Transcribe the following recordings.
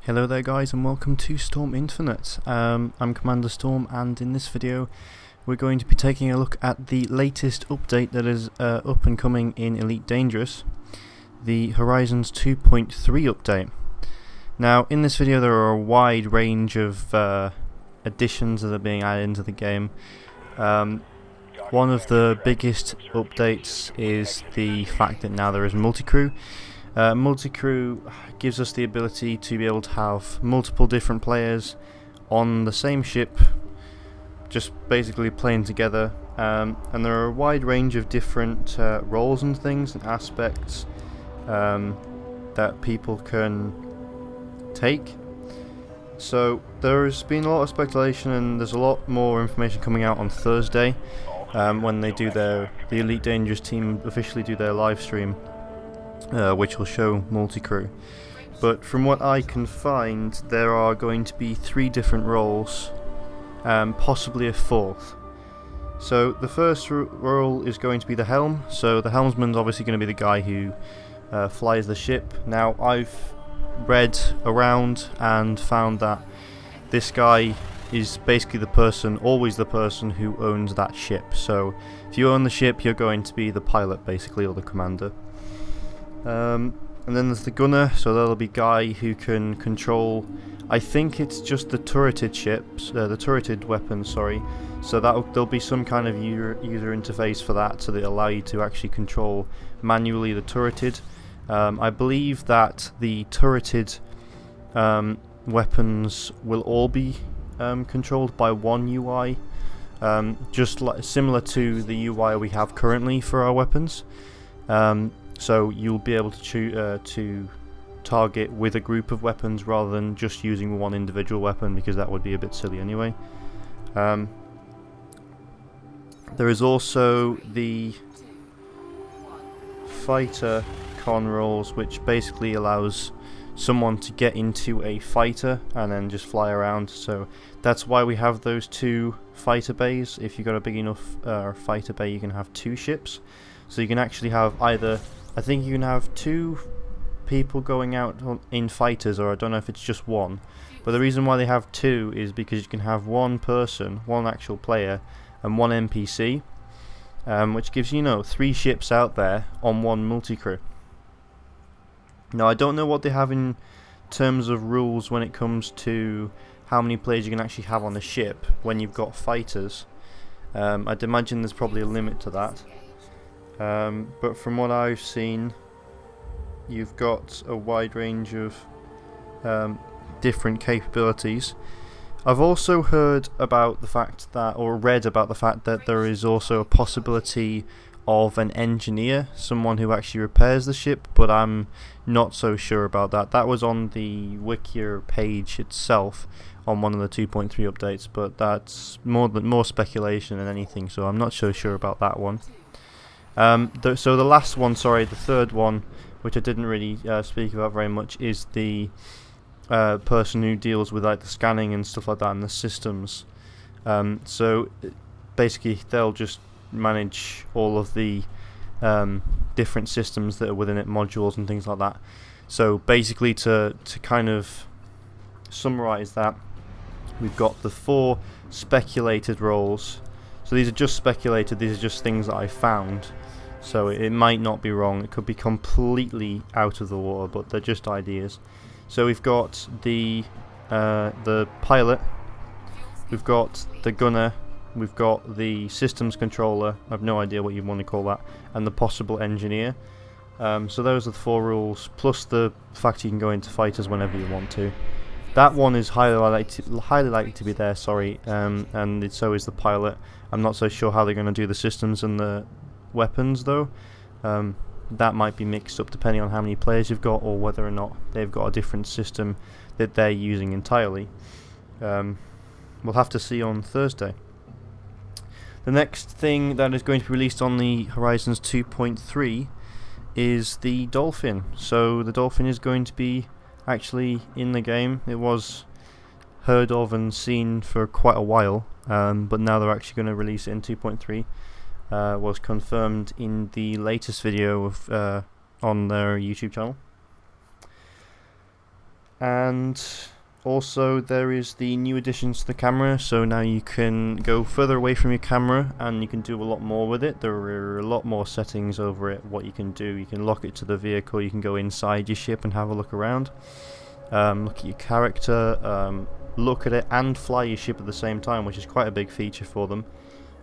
Hello there guys and welcome to Storm Infinite. I'm Commander Storm, and in this video we're going to be taking a look at the latest update that is up and coming in Elite Dangerous, the Horizons 2.3 update. Now in this video there are a wide range of additions that are being added into the game. One of the biggest updates is the fact that now there is multi-crew. Multi-crew gives us the ability to be able to have multiple different players on the same ship, just basically playing together, and there are a wide range of different roles and things and aspects that people can take. So there's been a lot of speculation, and there's a lot more information coming out on Thursday when they do the Elite Dangerous team officially do their live stream, which will show multi-crew. But from what I can find, there are going to be 3 different roles, possibly a 4th. So the first role is going to be the helm. So the helmsman's obviously going to be the guy who flies the ship. Now I've read around and found that this guy is basically the person, always the person who owns that ship. So if you own the ship, you're going to be the pilot basically, or the commander. And then there's the gunner, so that'll be guy who can control, I think it's just the turreted ships, the turreted weapons, sorry. So there'll be some kind of user interface for that, so that allow you to actually control manually the turreted. I believe that the turreted weapons will all be controlled by one UI, just similar to the UI we have currently for our weapons. So you'll be able to target with a group of weapons rather than just using one individual weapon, because that would be a bit silly anyway. There is also the fighter con roles, which basically allows someone to get into a fighter and then just fly around. So that's why we have those 2 fighter bays. If you've got a big enough fighter bay, you can have 2 ships. So you can actually have either, I think you can have 2 people going out in fighters, or I don't know if it's just 1. But the reason why they have 2 is because you can have 1 person, 1 actual player, and 1 NPC, which gives you, 3 ships out there on 1 multi-crew. Now I don't know what they have in terms of rules when it comes to how many players you can actually have on a ship when you've got fighters. I'd imagine there's probably a limit to that. But from what I've seen, you've got a wide range of different capabilities. I've also heard about the fact that, or read about the fact that there is also a possibility of an engineer, someone who actually repairs the ship, but I'm not so sure about that. That was on the Wikia page itself on one of the 2.3 updates, but that's more speculation than anything, so I'm not so sure about that one. So the last one, sorry, the third one, which I didn't really speak about very much, is the person who deals with like the scanning and stuff like that and the systems. So basically they'll just manage all of the different systems that are within it, modules and things like that. So basically to kind of summarize that, we've got the 4 speculated roles. So these are just speculated, these are just things that I found. So it might not be wrong, it could be completely out of the water, but they're just ideas. So we've got the pilot, we've got the gunner, we've got the systems controller, I've no idea what you want to call that, and the possible engineer. So those are the 4 rules, plus the fact you can go into fighters whenever you want to. That one is highly likely to be there, sorry, and so is the pilot. I'm not so sure how they're going to do the systems and the weapons though. That might be mixed up depending on how many players you've got, or whether or not they've got a different system that they're using entirely. We'll have to see on Thursday. The next thing that is going to be released on the Horizons 2.3 is the Dolphin. So the Dolphin is going to be actually in the game. It was heard of and seen for quite a while, but now they're actually going to release it in 2.3. Was confirmed in the latest video of, on their YouTube channel. And also there is the new additions to the camera, so now you can go further away from your camera and you can do a lot more with it. There are a lot more settings over it, what you can do. You can lock it to the vehicle, you can go inside your ship and have a look around, look at your character, look at it and fly your ship at the same time, which is quite a big feature for them.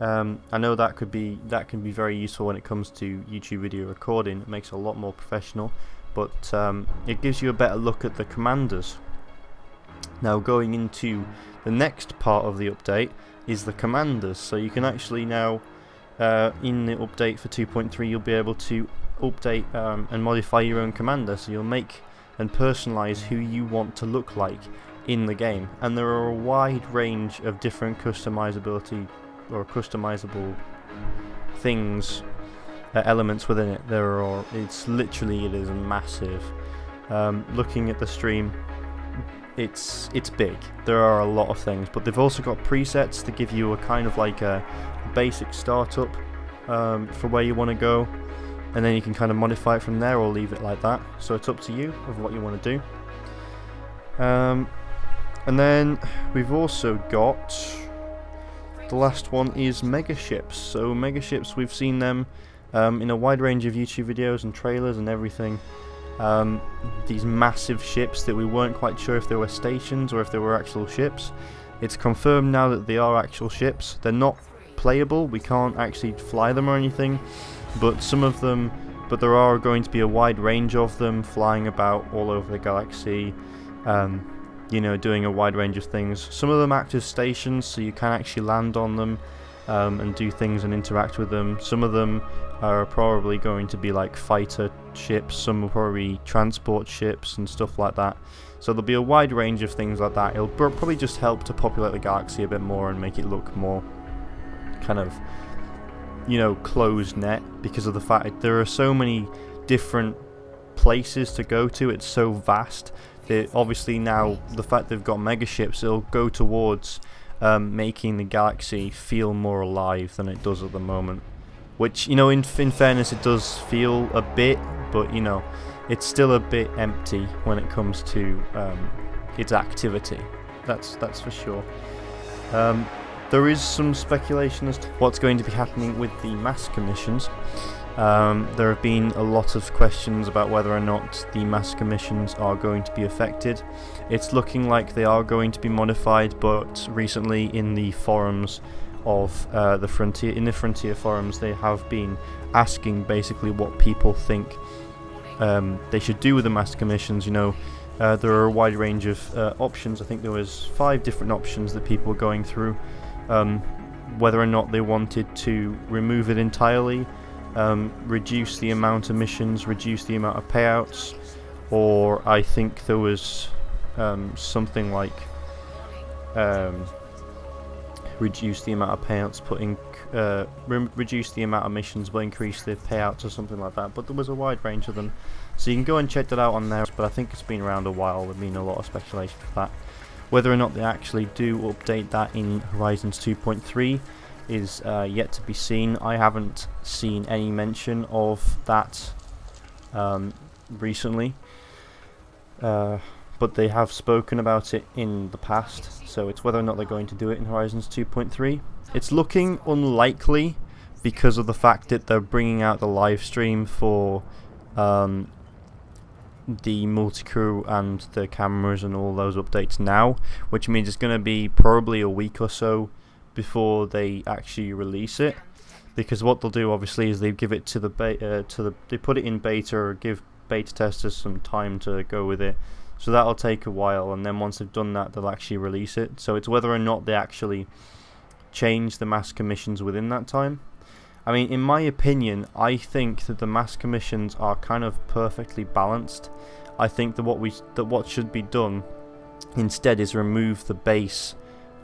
I know that can be very useful when it comes to YouTube video recording. It makes it a lot more professional, but it gives you a better look at the commanders. Now going into the next part of the update is the commanders. So you can actually now, in the update for 2.3, you'll be able to update and modify your own commander. So you'll make and personalize who you want to look like in the game. And there are a wide range of different customizability or customizable things, elements within it. It is massive. Looking at the stream, it's big. There are a lot of things, but they've also got presets to give you a kind of like a basic startup for where you want to go, and then you can kind of modify it from there or leave it like that. So it's up to you of what you want to do. And then we've also got the last one is megaships. So megaships, we've seen them in a wide range of YouTube videos and trailers and everything. These massive ships that we weren't quite sure if they were stations or if they were actual ships. It's confirmed now that they are actual ships. They're not playable, we can't actually fly them or anything, but there are going to be a wide range of them flying about all over the galaxy, you know, doing a wide range of things. Some of them act as stations, so you can actually land on them and do things and interact with them. Some of them are probably going to be like fighter ships, some will probably transport ships and stuff like that. So there'll be a wide range of things like that. It'll probably just help to populate the galaxy a bit more and make it look more kind of, you know, closed net, because of the fact that there are so many different places to go to. It's so vast that obviously now the fact they've got megaships, it'll go towards making the galaxy feel more alive than it does at the moment. Which, you know, in fairness, it does feel a bit, but, you know, it's still a bit empty when it comes to its activity. That's for sure. There is some speculation as to what's going to be happening with the massacre missions. There have been a lot of questions about whether or not the massacre missions are going to be affected. It's looking like they are going to be modified, but recently in the forums of the Frontier forums, they have been asking basically what people think they should do with the massacre missions. You know, there are a wide range of options. I think there was 5 different options that people were going through. Whether or not they wanted to remove it entirely, reduce the amount of missions, reduce the amount of payouts, or I think there was something like reduce the amount of payouts, reduce the amount of missions but increase the payouts or something like that. But there was a wide range of them, so you can go and check that out on there. But I think it's been around a while. There's been a lot of speculation for that. Whether or not they actually do update that in Horizons 2.3 is yet to be seen. I haven't seen any mention of that recently, but they have spoken about it in the past, so it's whether or not they're going to do it in Horizons 2.3. It's looking unlikely because of the fact that they're bringing out the live stream for the multi-crew and the cameras and all those updates now, which means it's going to be probably a week or so before they actually release it. Because what they'll do obviously is they give it to they put it in beta or give beta testers some time to go with it. So that'll take a while, and then once they've done that, they'll actually release it. So it's whether or not they actually change the massacre missions within that time. I mean, in my opinion, I think that the massacre missions are kind of perfectly balanced. I think that what should be done instead is remove the base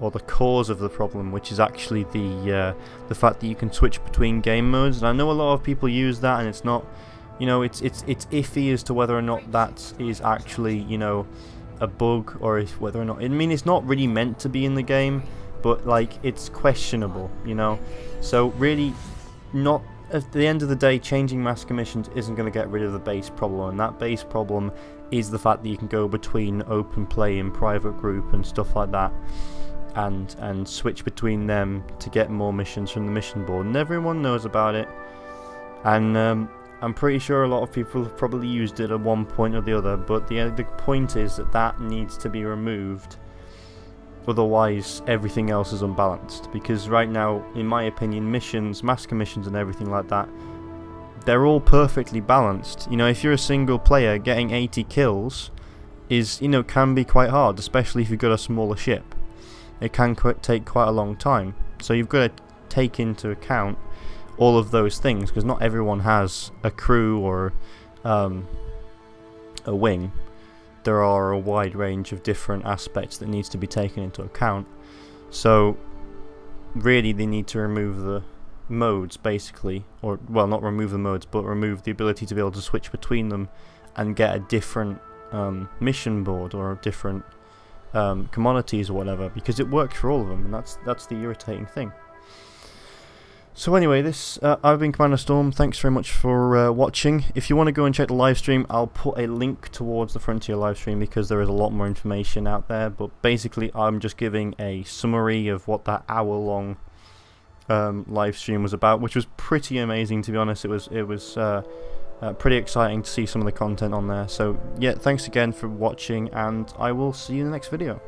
or the cause of the problem, which is actually the fact that you can switch between game modes. And I know a lot of people use that, and it's not, you know, it's iffy as to whether or not that is actually, you know, a bug, or if whether or not, I mean, it's not really meant to be in the game, but like it's questionable, you know. So really, not at the end of the day, changing massacre missions isn't going to get rid of the base problem, and that base problem is the fact that you can go between open play and private group and stuff like that, and switch between them to get more missions from the mission board, and everyone knows about it, and I'm pretty sure a lot of people have probably used it at one point or the other, but the point is that that needs to be removed, otherwise everything else is unbalanced. Because right now, in my opinion, missions, massacre missions and everything like that, they're all perfectly balanced. You know, if you're a single player, getting 80 kills is, you know, can be quite hard, especially if you've got a smaller ship. It can take quite a long time, so you've got to take into account all of those things, because not everyone has a crew or a wing. There are a wide range of different aspects that needs to be taken into account. So really they need to remove the modes, basically, or well, not remove the modes, but remove the ability to be able to switch between them and get a different mission board or a different commodities or whatever, because it works for all of them, and that's the irritating thing. So anyway, I've been Commander Storm. Thanks very much for watching. If you want to go and check the live stream, I'll put a link towards the Frontier live stream, because there is a lot more information out there. But basically, I'm just giving a summary of what that hour-long live stream was about, which was pretty amazing, to be honest. It was pretty exciting to see some of the content on there. So yeah, thanks again for watching, and I will see you in the next video.